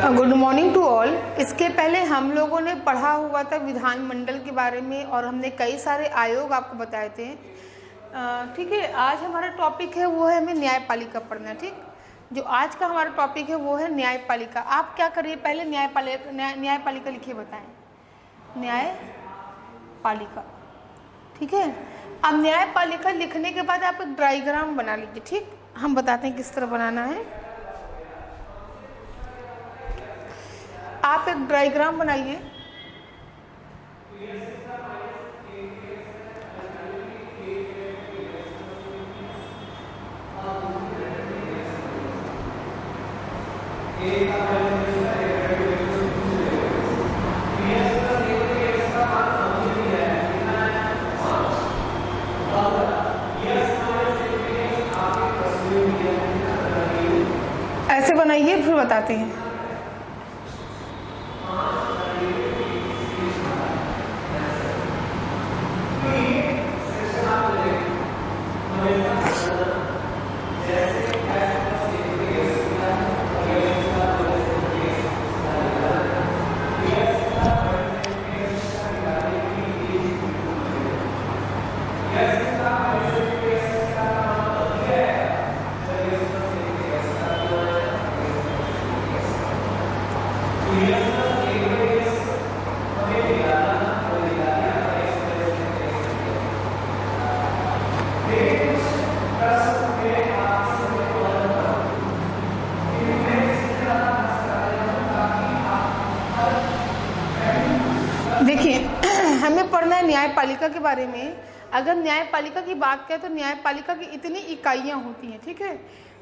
Good morning to all. इसके पहले हम लोगों ने पढ़ा हुआ था विधानमंडल के बारे में और हमने कई सारे आयोग आपको बताए थे। ठीक है, आज हमारा टॉपिक है वो है हमें न्यायपालिका पढ़ना। ठीक, जो आज का हमारा टॉपिक है वो है न्यायपालिका। आप क्या करिए, पहले न्यायपालिका लिखिए, बताएं न्यायपालिका। ठीक है, अब न्यायपालिका लिखने के बाद आप एक डायग्राम बना लीजिए। ठीक, हम बताते हैं किस तरह बनाना है। आप एक डायग्राम बनाइए। ऐसे बनाइए, फिर बताते हैं। देखिए, हमें पढ़ना है न्यायपालिका के बारे में। अगर न्यायपालिका की बात करें तो न्यायपालिका की इतनी इकाइयां होती हैं। ठीक है,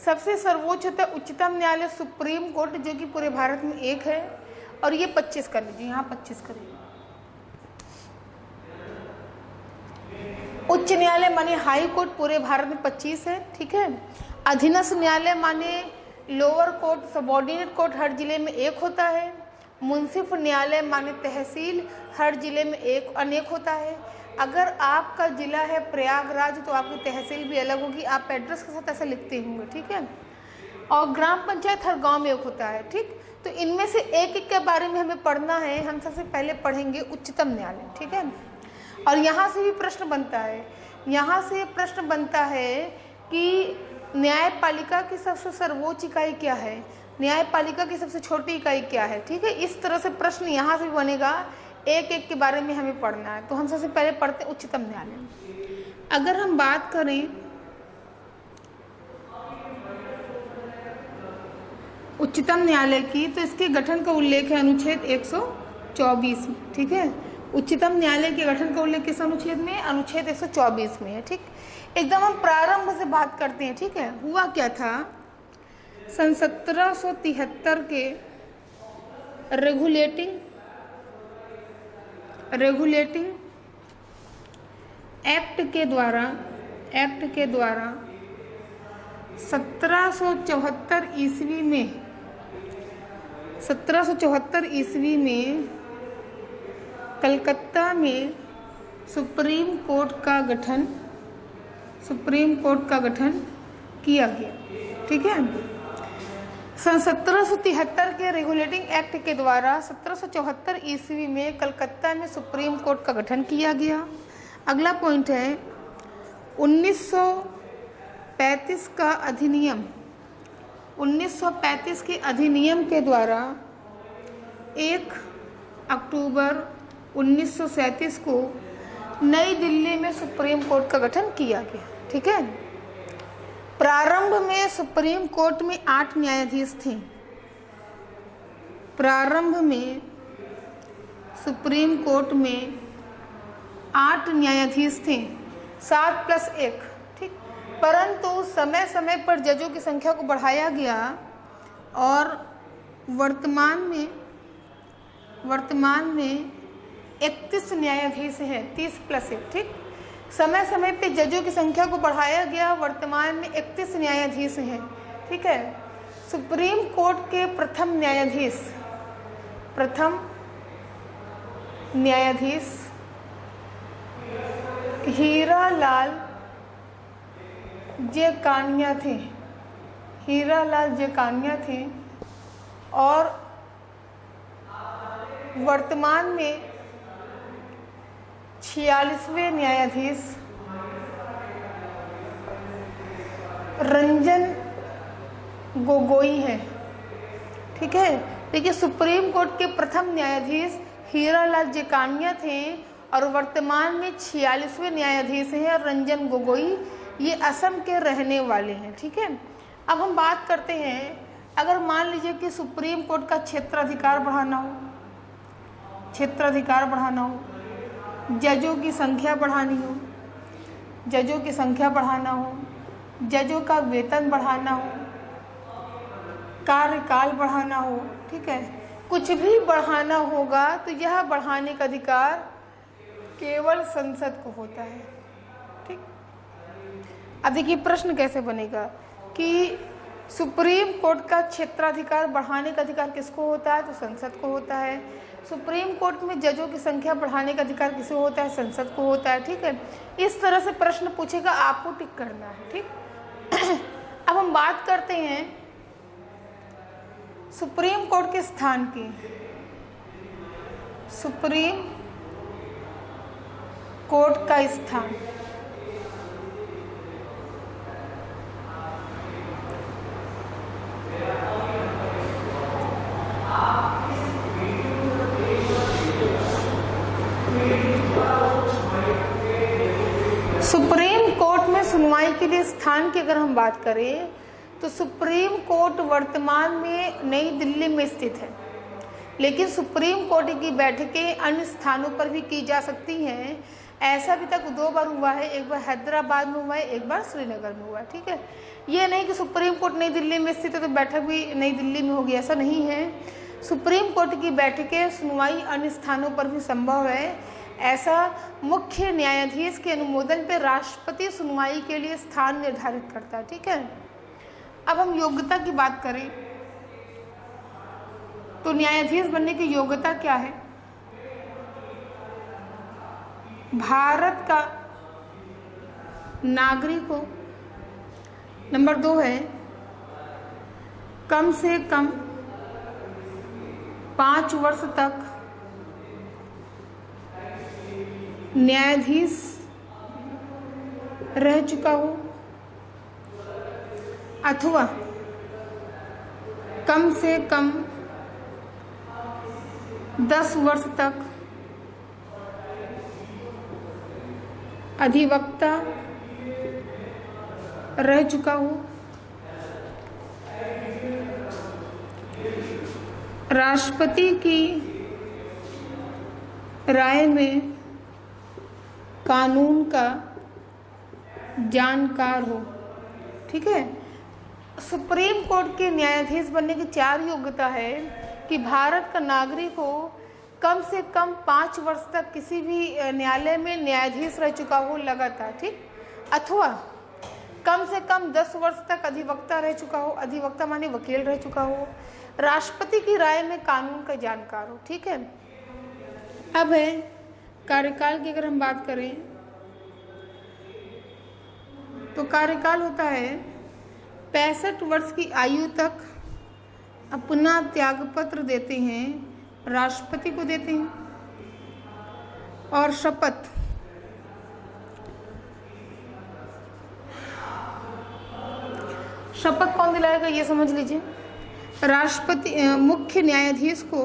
सबसे सर्वोच्च होता है उच्चतम न्यायालय, सुप्रीम कोर्ट, जो कि पूरे भारत में एक है, और ये 25 कर लीजिए, यहाँ 25 करिए। उच्च न्यायालय माने हाई कोर्ट, पूरे भारत में 25 है। ठीक है, अधीनस्थ न्यायालय माने लोअर कोर्ट, सबऑर्डिनेट कोर्ट हर जिले में एक होता है। मुंसिफ न्यायालय माने तहसील, हर जिले में एक अनेक होता है। अगर आपका जिला है प्रयागराज तो आपकी तहसील भी अलग होगी, आप एड्रेस के साथ ऐसा लिखते होंगे। ठीक है, और ग्राम पंचायत हर गांव में एक होता है। ठीक, तो इनमें से एक एक के बारे में हमें पढ़ना है। हम सबसे पहले पढ़ेंगे उच्चतम न्यायालय। ठीक है, और यहाँ से भी प्रश्न बनता है, यहाँ से प्रश्न बनता है कि न्यायपालिका की सबसे सर्वोच्च इकाई क्या है, न्यायपालिका की सबसे छोटी इकाई क्या है। ठीक है, इस तरह से प्रश्न यहाँ से भी बनेगा, एक एक के बारे में हमें पढ़ना है। तो हम सबसे पहले पढ़ते हैं उच्चतम न्यायालय। अगर हम बात करें उच्चतम न्यायालय की, तो इसके गठन का उल्लेख है अनुच्छेद 124 में। ठीक है, उच्चतम न्यायालय के गठन का उल्लेख किस अनुच्छेद में, अनुच्छेद 124 में है। ठीक, एकदम हम प्रारंभ से बात करते हैं। ठीक है, हुआ क्या था, सन 1773 के रेगुलेटिंग एक्ट के द्वारा 1774 ईस्वी में कलकत्ता में सुप्रीम कोर्ट का गठन किया गया। ठीक है, सन 1773 के रेगुलेटिंग एक्ट के द्वारा 1774 ईस्वी में कलकत्ता में सुप्रीम कोर्ट का गठन किया गया। अगला पॉइंट है 1935 का अधिनियम। 1935 के अधिनियम के द्वारा 1 अक्टूबर 1937 को नई दिल्ली में सुप्रीम कोर्ट का गठन किया गया। ठीक है, प्रारंभ में सुप्रीम कोर्ट में 8 न्यायाधीश थे। प्रारंभ में सुप्रीम कोर्ट में 8 न्यायाधीश थे, 7 + 1। ठीक, परंतु समय समय पर जजों की संख्या को बढ़ाया गया और वर्तमान में 31 न्यायाधीश हैं, 30 + 1। ठीक, समय समय पे जजों की संख्या को बढ़ाया गया, वर्तमान में 31 न्यायाधीश हैं। ठीक है, सुप्रीम कोर्ट के प्रथम न्यायाधीश हीरालाल जे कानिया थे। और वर्तमान में 46वें न्यायाधीश रंजन गोगोई हैं। ठीक है, देखिए सुप्रीम कोर्ट के प्रथम न्यायाधीश हीरालाल जेकानिया थे और वर्तमान में 46वें न्यायाधीश हैं रंजन गोगोई, ये असम के रहने वाले हैं। ठीक है, अब हम बात करते हैं, अगर मान लीजिए कि सुप्रीम कोर्ट का क्षेत्राधिकार बढ़ाना हो, क्षेत्राधिकार बढ़ाना हो, जजों की संख्या बढ़ानी हो, जजों की संख्या बढ़ाना हो, जजों का वेतन बढ़ाना हो, कार्यकाल बढ़ाना हो, ठीक है, कुछ भी बढ़ाना होगा तो यह बढ़ाने का अधिकार केवल संसद को होता है। ठीक, अब देखिए प्रश्न कैसे बनेगा कि सुप्रीम कोर्ट का क्षेत्राधिकार बढ़ाने का अधिकार किसको होता है, तो संसद को होता है। सुप्रीम कोर्ट में जजों की संख्या बढ़ाने का अधिकार किसको होता है, संसद को होता है। ठीक है, इस तरह से प्रश्न पूछेगा, आपको टिक करना है। ठीक अब हम बात करते हैं सुप्रीम कोर्ट के स्थान की। सुप्रीम कोर्ट का स्थान, सुप्रीम कोर्ट में सुनवाई के लिए स्थान की अगर हम बात करें तो सुप्रीम कोर्ट वर्तमान में नई दिल्ली में स्थित है, लेकिन सुप्रीम कोर्ट की बैठकें अन्य स्थानों पर भी की जा सकती हैं। ऐसा अभी तक 2 बार हुआ है, एक बार हैदराबाद में हुआ है, एक बार श्रीनगर में हुआ है। ठीक है, ये नहीं कि सुप्रीम कोर्ट नई दिल्ली में स्थित है तो बैठक भी नई दिल्ली में होगी, ऐसा नहीं है। सुप्रीम कोर्ट की बैठकें सुनवाई अन्य स्थानों पर भी संभव है। ऐसा मुख्य न्यायाधीश के अनुमोदन पर राष्ट्रपति सुनवाई के लिए स्थान निर्धारित करता है। ठीक है, अब हम योग्यता की बात करें तो न्यायाधीश बनने की योग्यता क्या है? भारत का नागरिक हो। नंबर 2 है कम से कम 5 वर्ष तक न्यायाधीश रह चुका हो, अथवा कम से कम 10 वर्ष तक अधिवक्ता रह चुका हो। राष्ट्रपति की राय में कानून का जानकार हो। ठीक है, सुप्रीम कोर्ट के न्यायाधीश बनने की 4 योग्यता है कि भारत का नागरिक हो, कम से कम 5 वर्ष तक किसी भी न्यायालय में न्यायाधीश रह चुका हो लगातार। ठीक, अथवा कम से कम 10 वर्ष तक अधिवक्ता रह चुका हो, अधिवक्ता माने वकील रह चुका हो, राष्ट्रपति की राय में कानून का जानकार हो। ठीक है, अब है कार्यकाल की अगर हम बात करें तो कार्यकाल होता है 65 वर्ष की आयु तक अपना त्यागपत्र देते हैं, राष्ट्रपति को देते हैं, और शपथ कौन दिलाएगा ये समझ लीजिए। राष्ट्रपति मुख्य न्यायाधीश को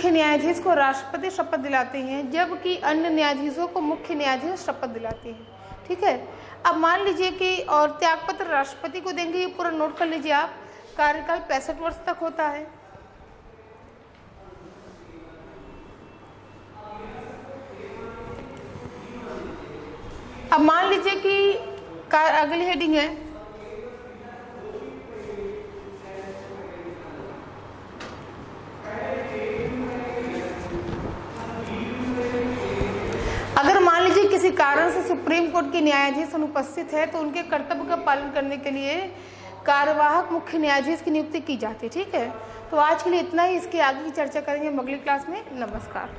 न्यायाधीश को राष्ट्रपति शपथ दिलाते हैं, जबकि अन्य न्यायाधीशों को मुख्य न्यायाधीश शपथ दिलाते हैं। ठीक है, अब मान लीजिए कि और त्यागपत्र राष्ट्रपति को देंगे, ये पूरा नोट कर लीजिए आप। कार्यकाल 65 वर्ष तक होता है। अब मान लीजिए कि अगली हेडिंग है किसी कारण से सुप्रीम कोर्ट के न्यायाधीश अनुपस्थित है तो उनके कर्तव्य का पालन करने के लिए कार्यवाहक मुख्य न्यायाधीश की नियुक्ति की जाती है। ठीक है, तो आज के लिए इतना ही। इसकी आगे की चर्चा करेंगे हम अगली क्लास में। नमस्कार।